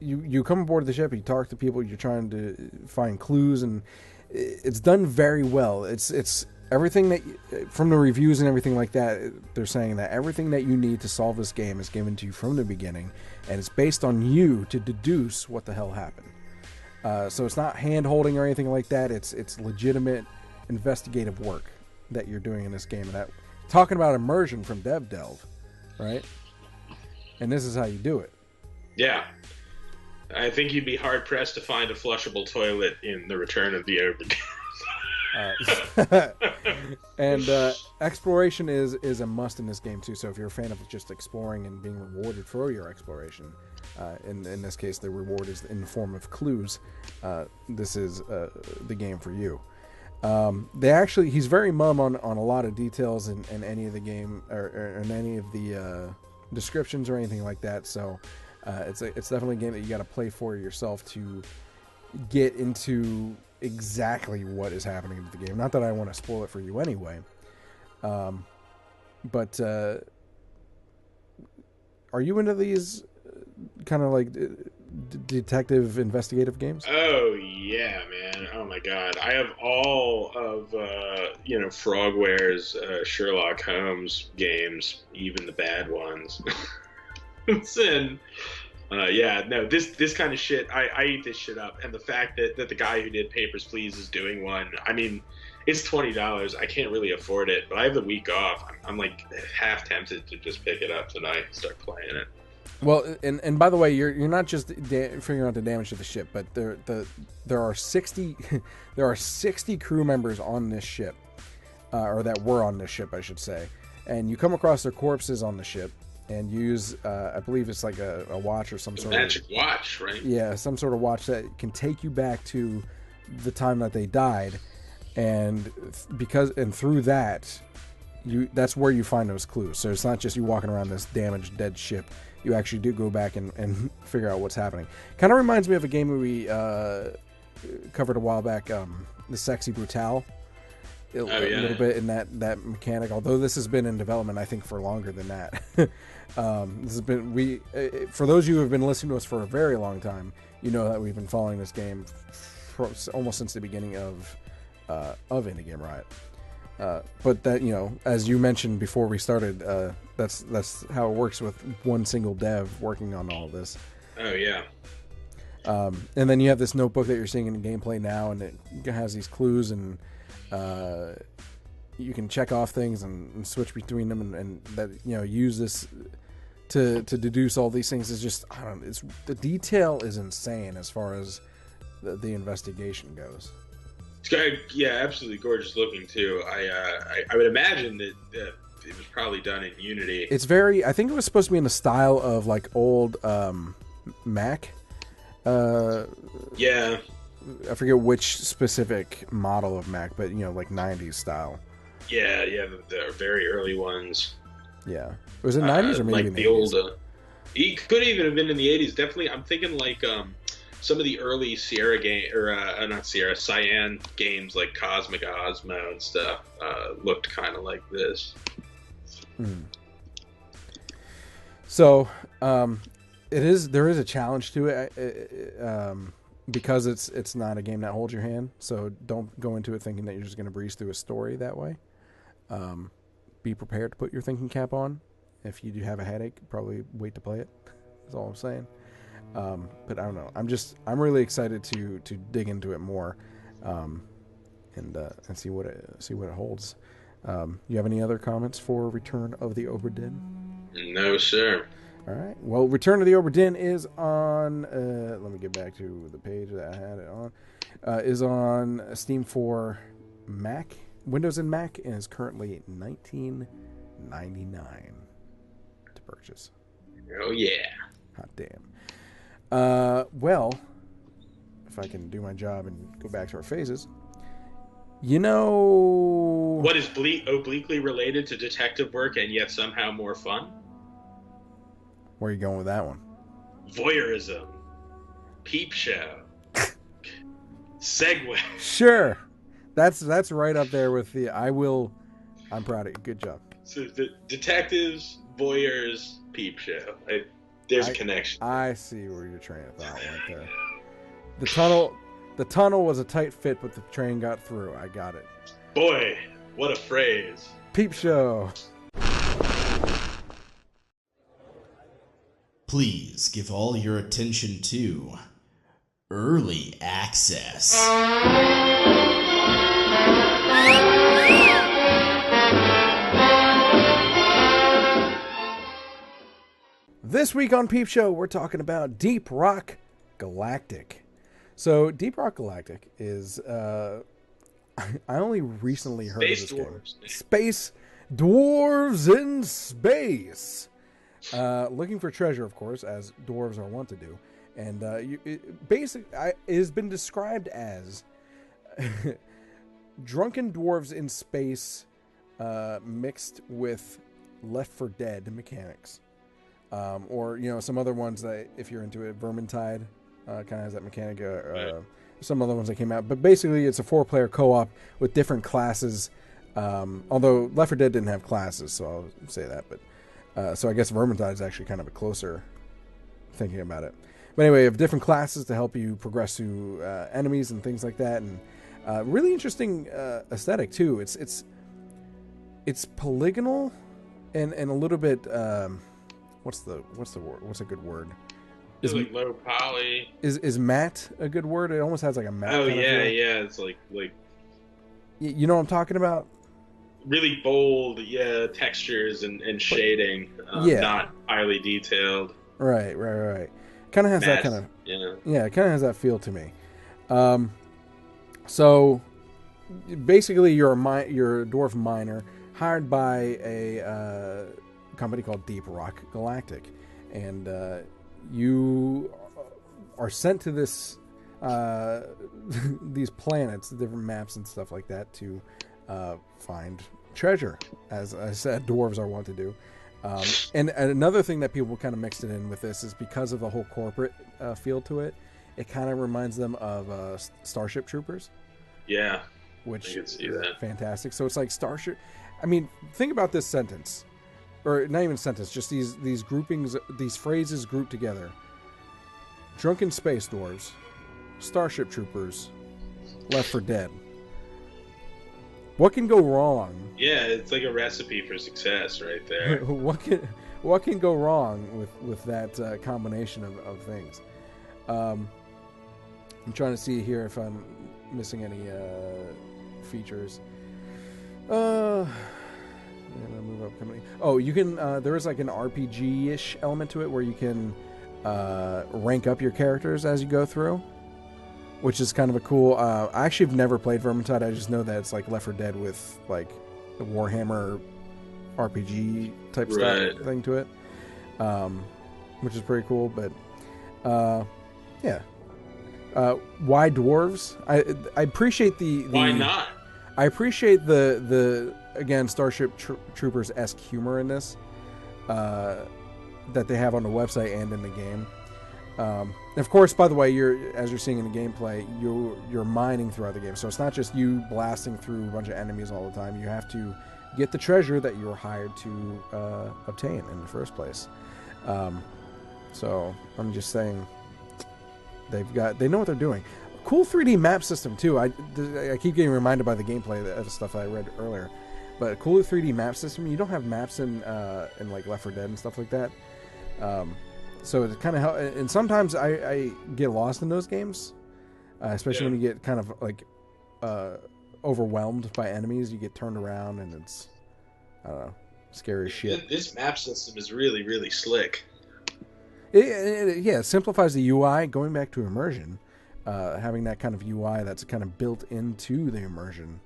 you come aboard the ship, you talk to people, you're trying to find clues, and it's done very well. It's everything that, from the reviews and everything like that, they're saying that everything that you need to solve this game is given to you from the beginning, and it's based on you to deduce what the hell happened. So it's not hand-holding or anything like that. It's legitimate investigative work that you're doing in this game. And that, talking about immersion from DevDelve, right? And this is how you do it. Yeah. I think you'd be hard-pressed to find a flushable toilet in The Return of the Obra Dinn. And exploration is a must in this game too. So if you're a fan of just exploring and being rewarded for your exploration, in this case the reward is in the form of clues, this is the game for you. He's very mum on a lot of details in any of the game or in any of the descriptions or anything like that. So it's definitely a game that you got to play for yourself to get into exactly what is happening in the game. Not that I want to spoil it for you anyway. But are you into these kind of like detective investigative games? Oh yeah, man. Oh my god. I have all of Frogware's Sherlock Holmes games, even the bad ones. This kind of shit, I eat this shit up. And the fact that the guy who did Papers, Please is doing one, I mean, it's $20. I can't really afford it, but I have the week off. I'm like half tempted to just pick it up tonight and start playing it. Well, and by the way, you're not just figuring out the damage to the ship, but there are 60 crew members on this ship, or that were on this ship, I should say. And you come across their corpses on the ship, and use, I believe it's like a watch or some sort of magic watch, right? Yeah, some sort of watch that can take you back to the time that they died, and through that, that's where you find those clues. So it's not just you walking around this damaged, dead ship. You actually do go back and figure out what's happening. Kind of reminds me of a game we covered a while back, The Sexy Brutale. A little bit in that mechanic, although this has been in development I think for longer than that. This has been for those of you who have been listening to us for a very long time, you know that we've been following this game almost since the beginning of Indie Game Riot. But that, as you mentioned before we started, that's how it works with one single dev working on all of this. Oh yeah. And then you have this notebook that you're seeing in gameplay now, and it has these clues, and you can check off things and switch between them, and that use this to deduce all these things. Is just, I don't know, the detail is insane as far as the investigation goes. Yeah, absolutely gorgeous looking too. I would imagine that it was probably done in Unity. It's very, I think it was supposed to be in the style of like old Mac. Yeah. I forget which specific model of Mac, but like 90s style. Yeah, the very early ones. Yeah, was it 90s or maybe like in the 80s? old? It could even have been in the 80s. Definitely, I'm thinking like some of the early Sierra game or not Sierra, Cyan games like Cosmic Osmo and stuff looked kind of like this. So there is a challenge to it. Because it's not a game that holds your hand, so don't go into it thinking that you're just going to breeze through a story that way. Be prepared to put your thinking cap on. If you do have a headache, probably wait to play it. That's all I'm saying. But I don't know. I'm really excited to dig into it more, and see what it holds. You have any other comments for Return of the Obra Dinn? No, sir. All right. Well, Return of the Obra Dinn is on. Let me get back to the page that I had it on. Is on Steam for Mac, Windows, and Mac, and is currently $19.99 to purchase. Oh yeah! Hot damn. Well, if I can do my job and go back to our phases, what is obliquely related to detective work and yet somehow more fun? Where are you going with that one? Voyeurism. Peep show. Segway. Sure. That's right up there with the I will I'm proud of you. Good job. So the detectives, voyeurs, peep show. There's a connection. I see where your train of thought went there. The tunnel was a tight fit, but the train got through. I got it. Boy, what a phrase. Peep show. Please give all your attention to early access. This week on Peep Show, we're talking about Deep Rock Galactic. So, Deep Rock Galactic is, I only recently heard of this game. Space Dwarves in Space. Looking for treasure, of course, as dwarves are wont to do. And it has been described as drunken dwarves in space mixed with Left 4 Dead mechanics. Or, some other ones that, if you're into it, Vermintide kind of has that mechanic. Some other ones that came out. But basically, it's a 4-player co-op with different classes. Although Left 4 Dead didn't have classes, so I'll say that. But so I guess Vermintide is actually kind of a closer thinking about it. But anyway, you have different classes to help you progress through enemies and things like that. And really interesting aesthetic, too. It's polygonal and a little bit... What's the word? What's a good word? Is like low poly. Is matte a good word? It almost has like a matte. Oh yeah, yeah. It's like you know what I'm talking about? Really bold, textures and shading. Not highly detailed. Right. Kind of has that kind of yeah. It kind of has that feel to me. So basically, you're a dwarf miner hired by a company called Deep Rock Galactic, and you are sent to this these planets, the different maps and stuff like that, to find treasure, as I said dwarves are wont to do. And another thing that people kind of mixed it in with this is because of the whole corporate feel to it. It kind of reminds them of Starship Troopers. Yeah, which is fantastic. So it's like Starship. I mean, think about this sentence. Or not even sentence, just these groupings, these phrases grouped together. Drunken space dwarves, Starship Troopers, Left 4 Dead. What can go wrong? Yeah, it's like a recipe for success right there. What can go wrong with that combination of things? I'm trying to see here if I'm missing any features. Move up company. Oh, you can. There is like an RPG-ish element to it where you can rank up your characters as you go through, which is kind of a cool. I actually have never played Vermintide. I just know that it's like Left 4 Dead with like the Warhammer RPG type style thing to it, which is pretty cool. But yeah, why dwarves? I appreciate the why not. I appreciate the again, Starship Troopers-esque humor in this that they have on the website and in the game. And of course, by the way, as you're seeing in the gameplay, you're mining throughout the game. So it's not just you blasting through a bunch of enemies all the time. You have to get the treasure that you were hired to obtain in the first place. So I'm just saying, they know what they're doing. Cool 3D map system too. I keep getting reminded by the gameplay of the stuff I read earlier. But a cool 3D map system. You don't have maps in like Left 4 Dead and stuff like that. So it kind of helps. And sometimes I get lost in those games, especially when you get kind of like overwhelmed by enemies. You get turned around and it's scary as shit. This map system is really, really slick. It simplifies the UI. Going back to immersion, having that kind of UI that's kind of built into the immersion.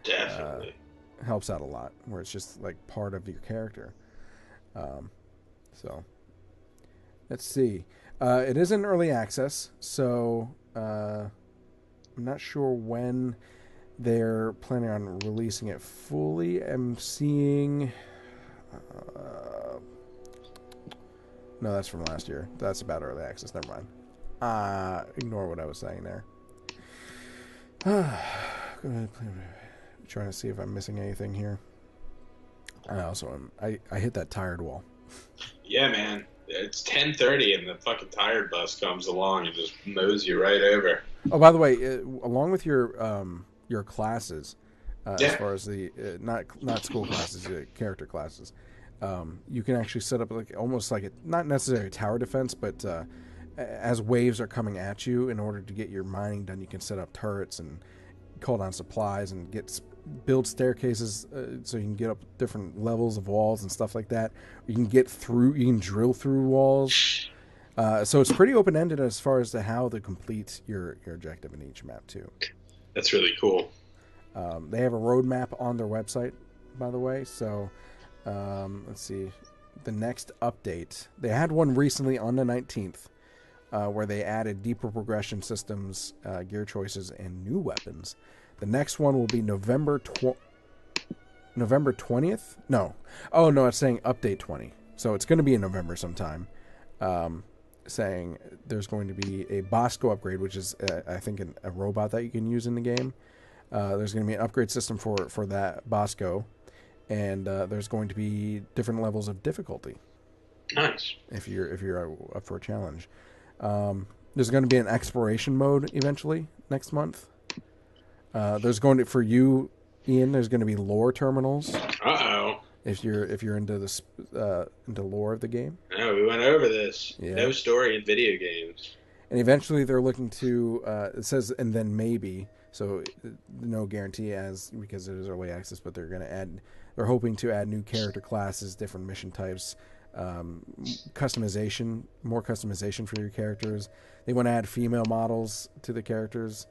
Definitely. Helps out a lot, where it's just like part of your character. So let's see. It is in early access, so I'm not sure when they're planning on releasing it fully. I'm seeing no, that's from last year. That's about early access. Never mind. Ignore what I was saying there. Go ahead, play. Trying to see if I'm missing anything here. I hit that tired wall. Yeah, man. It's 10:30 and the fucking tired bus comes along and just mows you right over. Oh, by the way, along with your classes, as far as the not school classes, character classes, you can actually set up like almost like not necessarily tower defense, but as waves are coming at you, in order to get your mining done, you can set up turrets and call down supplies and build staircases so you can get up different levels of walls and stuff like that. You can drill through walls. So it's pretty open-ended as far as to how to complete your objective in each map too. That's really cool. They have a roadmap on their website, by the way. So let's see. The next update, they had one recently on the 19th, where they added deeper progression systems, gear choices, and new weapons. The next one will be November 20th? No. Oh, no, it's saying update 20. So it's going to be in November sometime. Saying there's going to be a Bosco upgrade, which is, I think, a robot that you can use in the game. There's going to be an upgrade system for that Bosco. And there's going to be different levels of difficulty. Nice. If you're up for a challenge. There's going to be an exploration mode eventually next month. There's going to, for you, Ian, there's going to be lore terminals. Uh-oh. If you're into this into lore of the game. No, we went over this. Yeah. No story in video games. And eventually they're looking to it says and then maybe, so no guarantee because it is early access, but they're hoping to add new character classes, different mission types, customization, more customization for your characters. They want to add female models to the characters,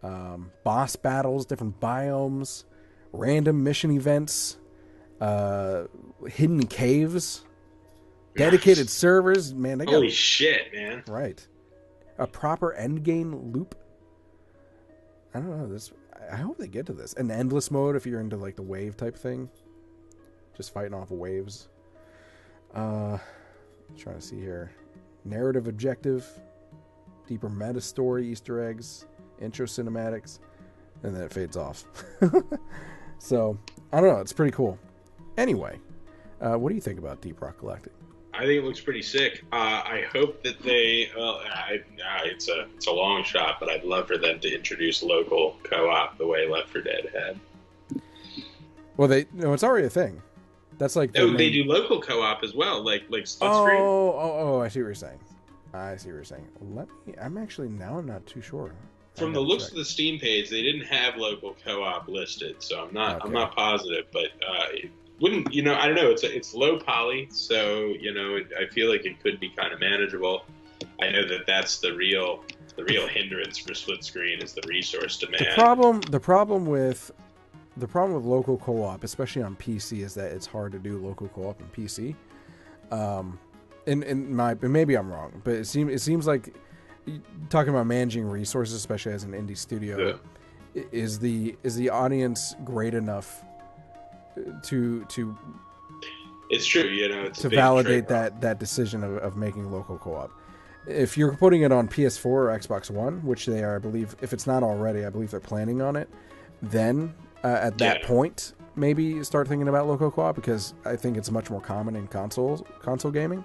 boss battles, different biomes, random mission events, hidden caves, dedicated servers. Man, they got holy shit, man! Right, a proper end game loop. I don't know this. I hope they get to this. An endless mode if you're into like the wave type thing, just fighting off waves. Trying to see here. Narrative objective, deeper meta story, Easter eggs, intro cinematics, and then it fades off. So, I don't know. It's pretty cool. Anyway, what do you think about Deep Rock Galactic? I think it looks pretty sick. I hope that they. It's a long shot, but I'd love for them to introduce local co-op the way Left 4 Dead had. Well, it's already a thing. That's like they do local co-op as well, like split screen. Oh! I see what you're saying. I'm not too sure. From the looks of the Steam page, they didn't have local co-op listed, so I'm not positive, but it wouldn't, I don't know. It's low poly, so I feel like it could be kind of manageable. I know that's the real hindrance for split screen is the resource demand. The problem with local co-op, especially on PC, is that it's hard to do local co-op on PC. Maybe I'm wrong, but it seems like talking about managing resources, especially as an indie studio, is the audience great enough to it's true, it's to validate that decision of making local co-op. If you're putting it on PS4 or Xbox One, which they are, I believe, if it's not already, I believe they're planning on it, then at that point, maybe start thinking about local co-op, because I think it's much more common in console gaming.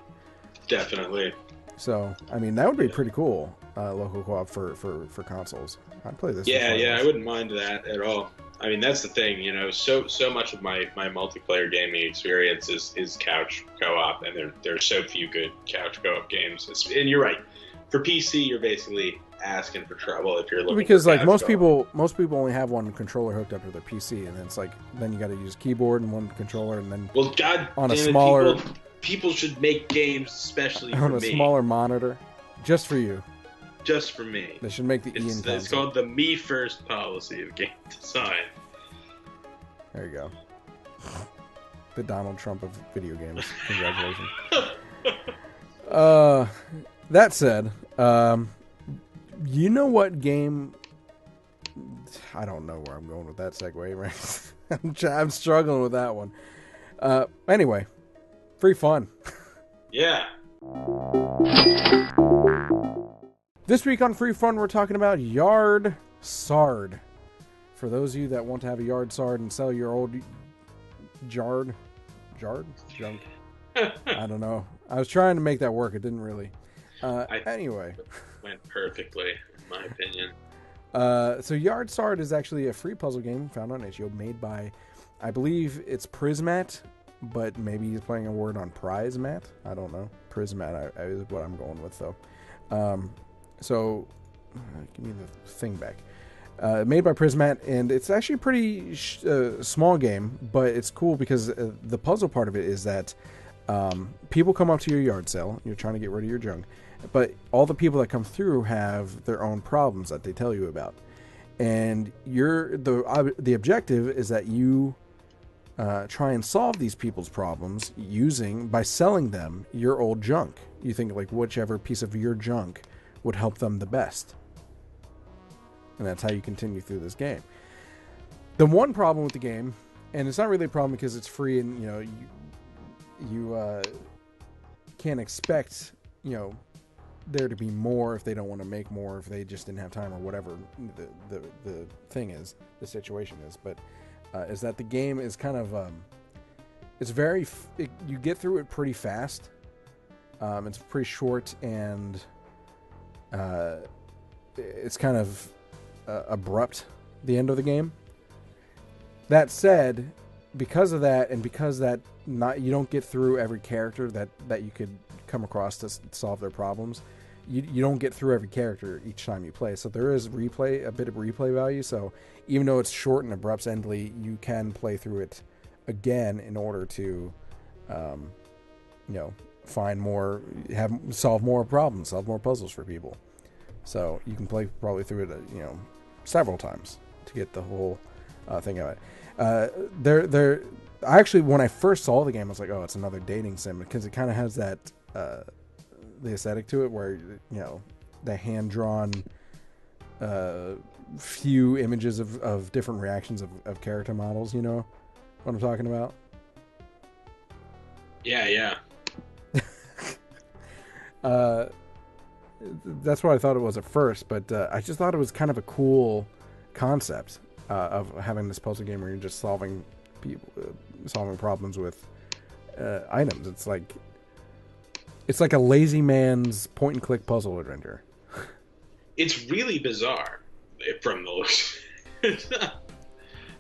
Definitely. So, I mean, that would be pretty cool, local co-op for consoles. I'd play this. Yeah, I wouldn't mind that at all. I mean, that's the thing, so much of my multiplayer gaming experience is couch co-op, and there are so few good couch co-op games. And you're right. For PC, you're basically asking for trouble if you're looking because for like most people only have one controller hooked up to their PC, and then it's like then you got to use keyboard and one controller, and then on a smaller people should make games especially on for a me. Smaller monitor just for you. Just for me. They should make the Ian console. It's called the me first policy of game design. There you go. The Donald Trump of video games. Congratulations. That said, you know what game? I don't know where I'm going with that segue, right? I'm struggling with that one. Anyway, free fun. Yeah. This week on Free Fun, we're talking about Yard Sard. For those of you that want to have a Yard Sard and sell your old Yard, Junk. I don't know. I was trying to make that work. It didn't really. Anyway. Went perfectly, in my opinion. So Yard Sard is actually a free puzzle game found on itch.io made by, I believe it's Prismat, but maybe he's playing a word on prize mat. I don't know. Prismat is what I'm going with, though. So, give me the thing back. Made by Prismat, and it's actually a pretty small game, but it's cool because the puzzle part of it is that people come up to your yard sale. You're trying to get rid of your junk, but all the people that come through have their own problems that they tell you about, and the objective is that you try and solve these people's problems by selling them your old junk. You think like whichever piece of your junk would help them the best, and that's how you continue through this game. The one problem with the game, and it's not really a problem because it's free, and you can't expect there to be more if they don't want to make more, if they just didn't have time or whatever the situation is, but is that the game is kind of you get through it pretty fast. It's pretty short, and it's kind of abrupt, the end of the game. That said, because of that, and because you don't get through every character that you could come across to solve their problems, you don't get through every character each time you play. So there is a bit of replay value. So even though it's short and abrupt endly, you can play through it again in order to, find more, solve more problems, solve more puzzles for people. So you can play probably through it, several times to get the whole thing of it. Actually, when I first saw the game, I was like, oh, it's another dating sim, because it kind of has that the aesthetic to it where the hand-drawn few images of different reactions of character models. You know what I'm talking about? Yeah. That's what I thought it was at first, but I just thought it was kind of a cool concept of having this puzzle game where you're just solving problems with items. It's like a lazy man's point and click puzzle adventure. It's really bizarre from the looks.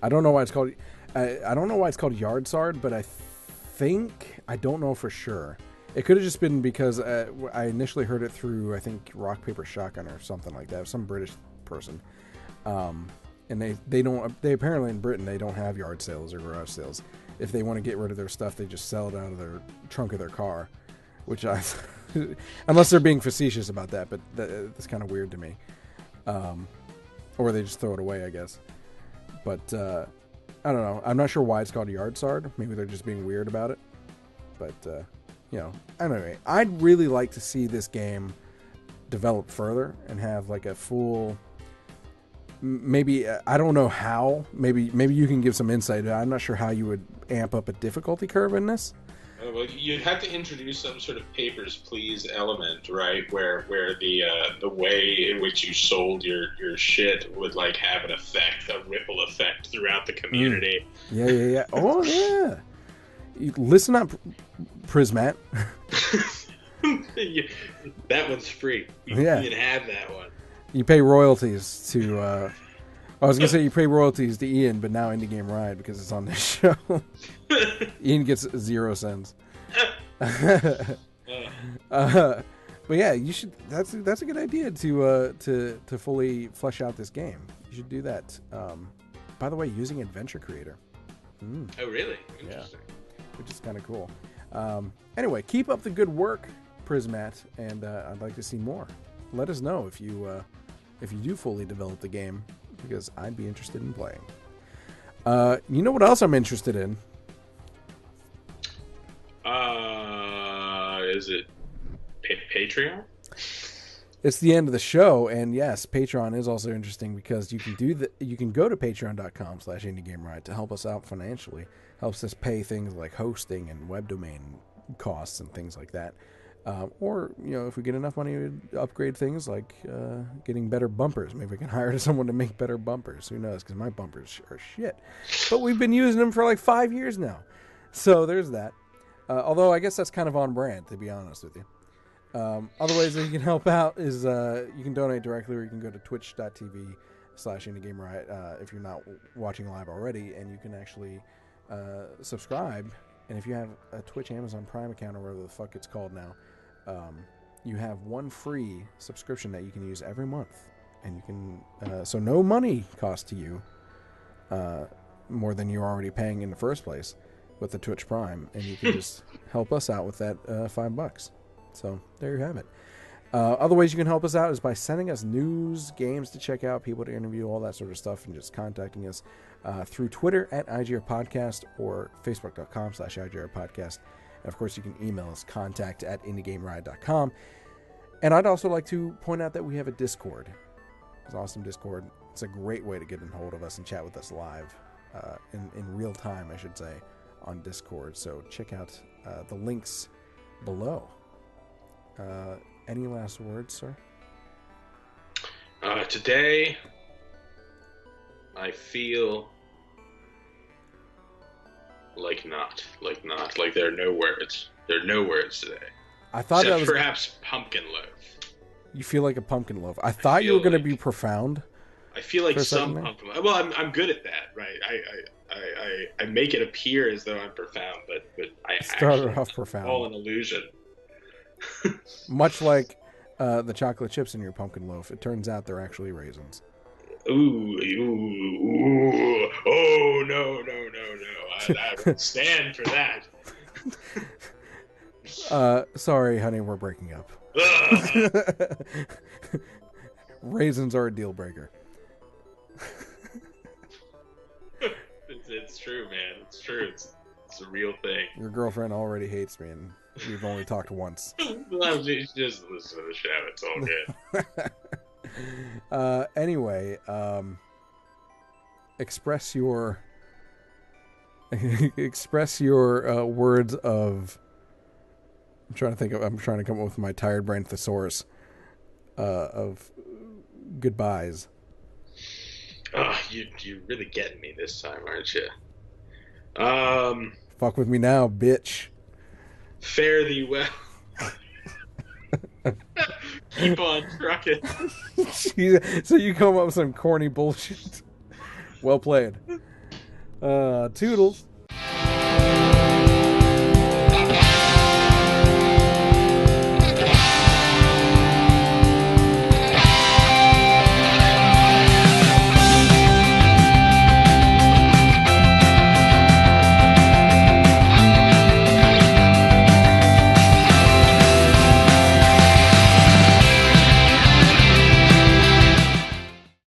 I don't know why it's called. I don't know why it's called Yard Sard, but I don't know for sure. It could have just been because I initially heard it through, I think, Rock Paper Shotgun or something like that, some British person. And they apparently in Britain they don't have yard sales or garage sales. If they want to get rid of their stuff, they just sell it out of their trunk of their car, which unless they're being facetious about that, but that's kind of weird to me. Or they just throw it away, I guess. But I don't know. I'm not sure why it's called Yard Sard. Maybe they're just being weird about it. But anyway, I'd really like to see this game develop further and have like a full. Maybe I don't know how. Maybe you can give some insight. I'm not sure how you would amp up a difficulty curve in this. Well, you'd have to introduce some sort of papers, please element, right? Where the way in which you sold your shit would like have an effect, a ripple effect throughout the community. Yeah. Oh yeah. You listen up, Prismat. That one's free. You can have that one. You pay royalties to. I was gonna say you pay royalties to Ian, but now Indie Game Riot because it's on this show. Ian gets 0 cents. But yeah, you should. That's a good idea to fully flesh out this game. You should do that. By the way, using Adventure Creator. Oh, really? Interesting. Yeah, which is kind of cool. Anyway, keep up the good work, Prismat, and I'd like to see more. Let us know if you do fully develop the game, because I'd be interested in playing. You know what else I'm interested in? Is it Patreon? It's the end of the show, and yes, Patreon is also interesting because you can go to patreon.com/IndieGameRiot to help us out financially. Helps us pay things like hosting and web domain costs and things like that. Or, if we get enough money, we upgrade things like getting better bumpers. Maybe we can hire someone to make better bumpers. Who knows? Because my bumpers are shit. But we've been using them for like 5 years now. So there's that. Although I guess that's kind of on brand, to be honest with you. Other ways that you can help out is you can donate directly, or you can go to twitch.tv/Indie Game Riot if you're not watching live already, and you can actually subscribe. And if you have a Twitch Amazon Prime account, or whatever the fuck it's called now, you have one free subscription that you can use every month. And you can, so no money cost to you more than you're already paying in the first place with the Twitch Prime. And you can just help us out with that $5. So there you have it. Other ways you can help us out is by sending us news, games to check out, people to interview, all that sort of stuff, and just contacting us through Twitter at IGR Podcast or Facebook.com/IGR Podcast. And of course, you can email us contact@indiegameriot.com. And I'd also like to point out that we have a Discord. It's an awesome Discord. It's a great way to get in hold of us and chat with us live in real time, I should say, on Discord. So check out the links below. Any last words, sir? Today, I feel like there are no words. There are no words today. I thought Except that was perhaps pumpkin loaf. You feel like a pumpkin loaf. I thought you were going to be profound. I feel like some pumpkin loaf. Well, I'm good at that, right? I make it appear as though I'm profound, but I started off profound. All an illusion. Much like the chocolate chips in your pumpkin loaf, it turns out they're actually raisins. Ooh, oh, no. I would stand for that. Sorry, honey, we're breaking up. Raisins are a deal breaker. It's true, man. It's true. It's a real thing. Your girlfriend already hates me, and we've only talked once. Well, just listen to the show. It's all good. Anyway, express your words of. I'm trying to come up with my tired brain thesaurus of goodbyes. Oh, you're really getting me this time, aren't you? Fuck with me now, bitch. Fare thee well. Keep on trucking. So you come up with some corny bullshit. Well played. Toodles.